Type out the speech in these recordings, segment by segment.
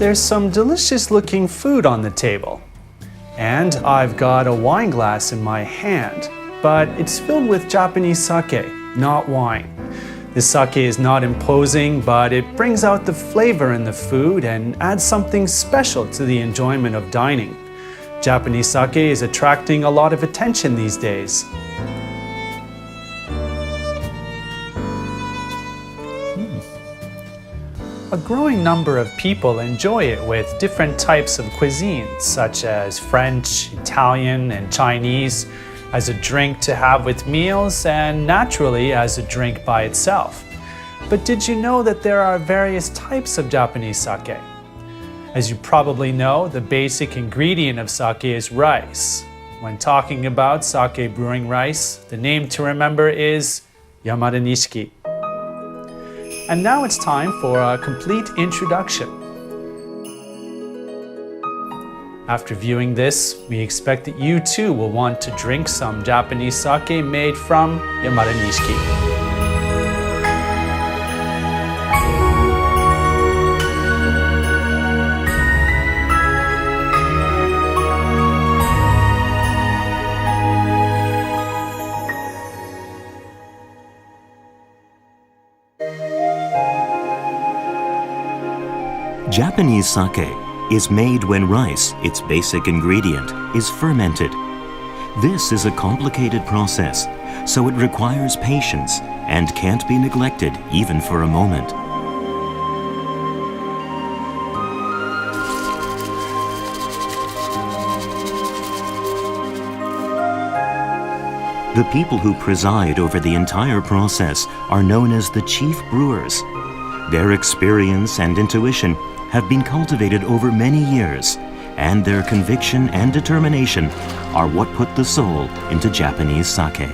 there's some delicious looking food on the table. And I've got a wine glass in my hand, but it's filled with Japanese sake, not wine. This sake is not imposing, but it brings out the flavor in the food and adds something special to the enjoyment of dining. Japanese sake is attracting a lot of attention these days. A growing number of people enjoy it with different types of cuisines, such as French, Italian, and Chinese, as a drink to have with meals and naturally as a drink by itself. But did you know that there are various types of Japanese sake? As you probably know, the basic ingredient of sake is rice. When talking about sake brewing rice, the name to remember is Yamada Nishiki. And now it's time for a complete introduction. After viewing this, we expect that you too will want to drink some Japanese sake made from Yamada Nishiki. Japanese sake is made when rice, its basic ingredient, is fermented. This is a complicated process, so it requires patience and can't be neglected even for a moment. The people who preside over the entire process are known as the chief brewers. Their experience and intuition have been cultivated over many years, and their conviction and determination are what put the soul into Japanese sake.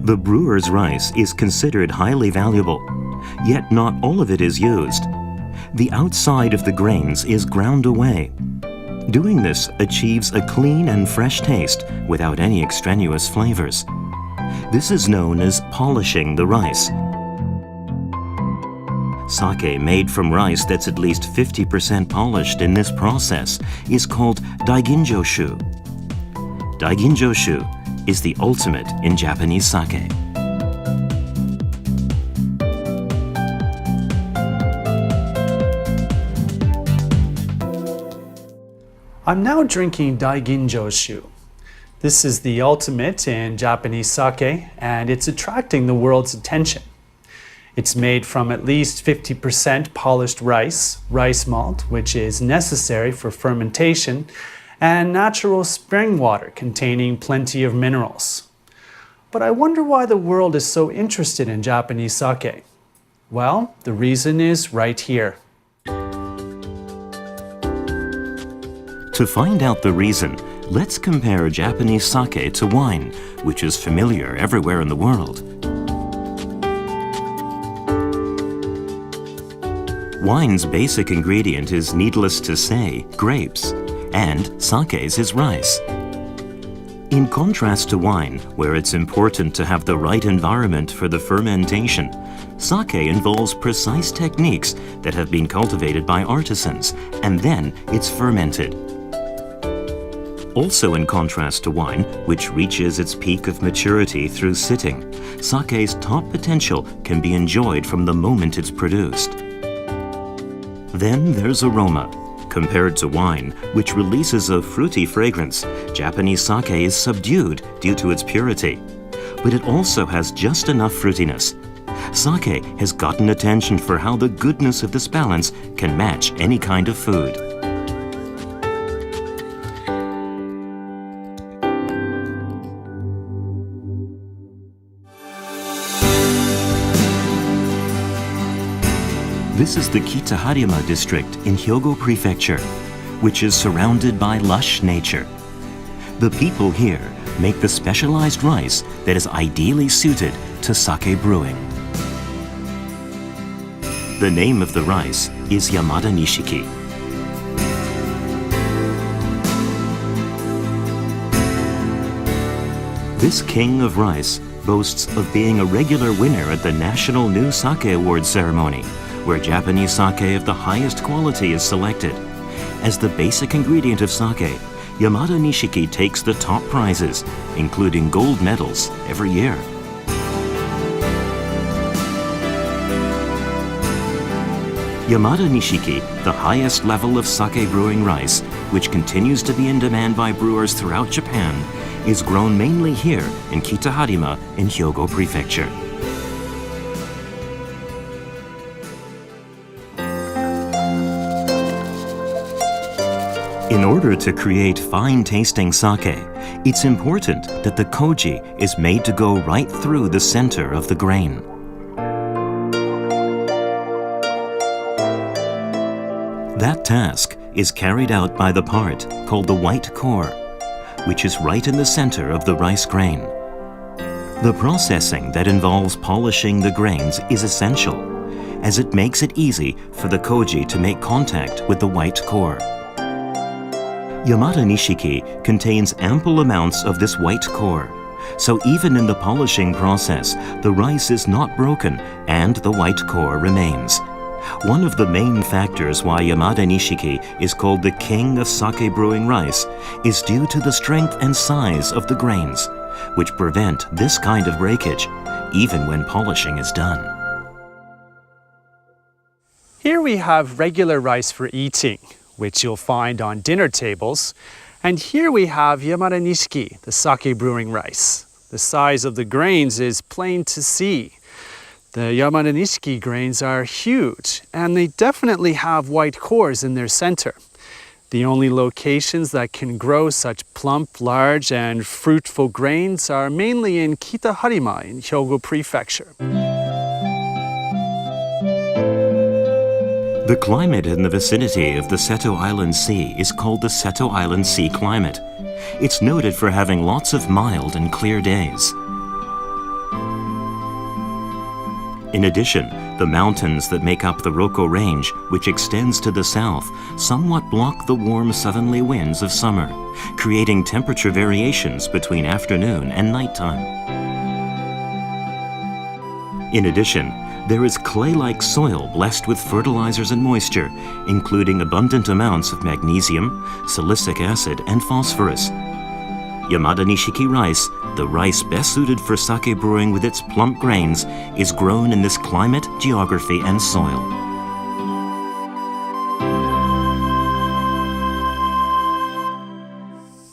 The brewer's rice is considered highly valuable, yet not all of it is used. The outside of the grains is ground away. Doing this achieves a clean and fresh taste without any extraneous flavors. This is known as polishing the rice. Sake made from rice that's at least 50% polished in this process is called daiginjoshu. Daiginjoshu is the ultimate in Japanese sake. I'm now drinking daiginjoshu. This is the ultimate in Japanese sake, and it's attracting the world's attention. It's made from at least 50% polished rice malt, which is necessary for fermentation, and natural spring water containing plenty of minerals. But I wonder why the world is so interested in Japanese sake. Well, the reason is right here. To find out the reason, let's compare Japanese sake to wine, which is familiar everywhere in the world. Wine's basic ingredient is, needless to say, grapes, and sake's is rice. In contrast to wine, where it's important to have the right environment for the fermentation, sake involves precise techniques that have been cultivated by artisans, and then it's fermented. Also in contrast to wine, which reaches its peak of maturity through sitting, sake's top potential can be enjoyed from the moment it's produced. Then there's aroma. Compared to wine, which releases a fruity fragrance, Japanese sake is subdued due to its purity. But it also has just enough fruitiness. Sake has gotten attention for how the goodness of this balance can match any kind of food. This is the Kitaharima district in Hyogo Prefecture, which is surrounded by lush nature. The people here make the specialized rice that is ideally suited to sake brewing. The name of the rice is Yamada Nishiki. This king of rice boasts of being a regular winner at the National New Sake Awards ceremony, where Japanese sake of the highest quality is selected. As the basic ingredient of sake, Yamada Nishiki takes the top prizes, including gold medals, every year. Yamada Nishiki, the highest level of sake brewing rice, which continues to be in demand by brewers throughout Japan, is grown mainly here in Kitaharima in Hyogo Prefecture. In order to create fine-tasting sake, it's important that the koji is made to go right through the center of the grain. That task is carried out by the part called the white core, which is right in the center of the rice grain. The processing that involves polishing the grains is essential, as it makes it easy for the koji to make contact with the white core. Yamada Nishiki contains ample amounts of this white core, so even in the polishing process, the rice is not broken and the white core remains. One of the main factors why Yamada Nishiki is called the king of sake brewing rice is due to the strength and size of the grains, which prevent this kind of breakage, even when polishing is done. Here we have regular rice for eating, which you'll find on dinner tables. And here we have Yamada Nishiki, the sake brewing rice. The size of the grains is plain to see. The Yamada Nishiki grains are huge, and they definitely have white cores in their center. The only locations that can grow such plump, large, and fruitful grains are mainly in Kitaharima in Hyogo Prefecture. The climate in the vicinity of the Seto Island Sea is called the Seto Island Sea climate. It's noted for having lots of mild and clear days. In addition, the mountains that make up the Roko Range, which extends to the south, somewhat block the warm southerly winds of summer, creating temperature variations between afternoon and nighttime. In addition, there is clay-like soil blessed with fertilizers and moisture, including abundant amounts of magnesium, silicic acid, and phosphorus. Yamada Nishiki rice, the rice best suited for sake brewing with its plump grains, is grown in this climate, geography, and soil.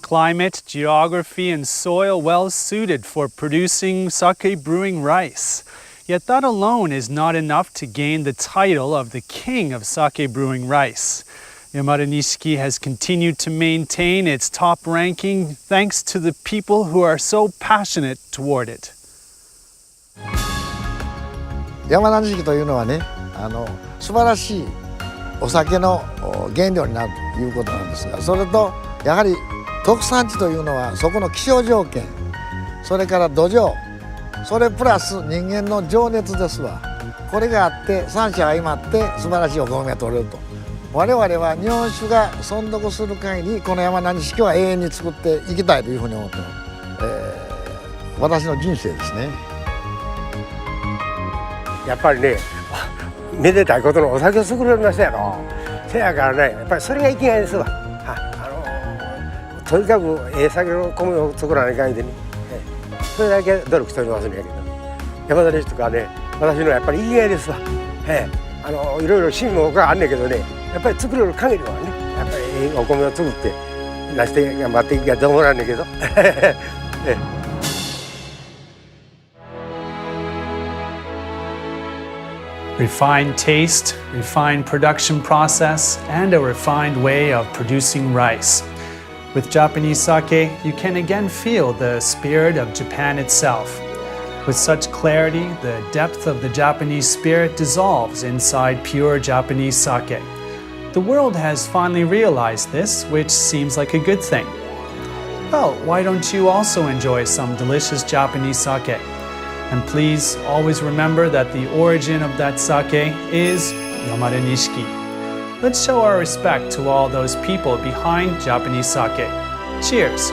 Climate, geography, and soil well suited for producing sake brewing rice. Yet that alone is not enough to gain the title of the king of sake brewing rice. Yamada Nishiki has continued to maintain its top ranking thanks to the people who are so passionate toward it. 山田錦というのはね、素晴らしいお酒の原料になるということなんですが、それとやはり特産地というのはそこの気象条件、それから土壌、それプラス人間の情熱ですわ。これがあって三者相まって素晴らしいお米が取れると。我々は日本酒が存続する限りこの山田錦は永遠に作っていきたいというふうに思ってます。私の人生ですね。やっぱりね、めでたいことのお酒を作れましたやろ。せやからね、やっぱりそれが生きがいですわ。とにかく酒の米を作らない限りね、それだけ努力しておりますんやけど、山田錦とかね、私のやっぱり生きがいですわ。いろいろ趣味もあんねんけどね、やっぱり作れる限りはね、やっぱりお米を作って出して頑張っていきたいと思うんだけど。Refined taste, refined production process, and a refined way of producing rice. With Japanese sake, you can again feel the spirit of Japan itself. With such clarity, the depth of the Japanese spirit dissolves inside pure Japanese sake. The world has finally realized this, which seems like a good thing. Well, why don't you also enjoy some delicious Japanese sake? And please always remember that the origin of that sake is Yamada Nishiki. Let's show our respect to all those people behind Japanese sake. Cheers!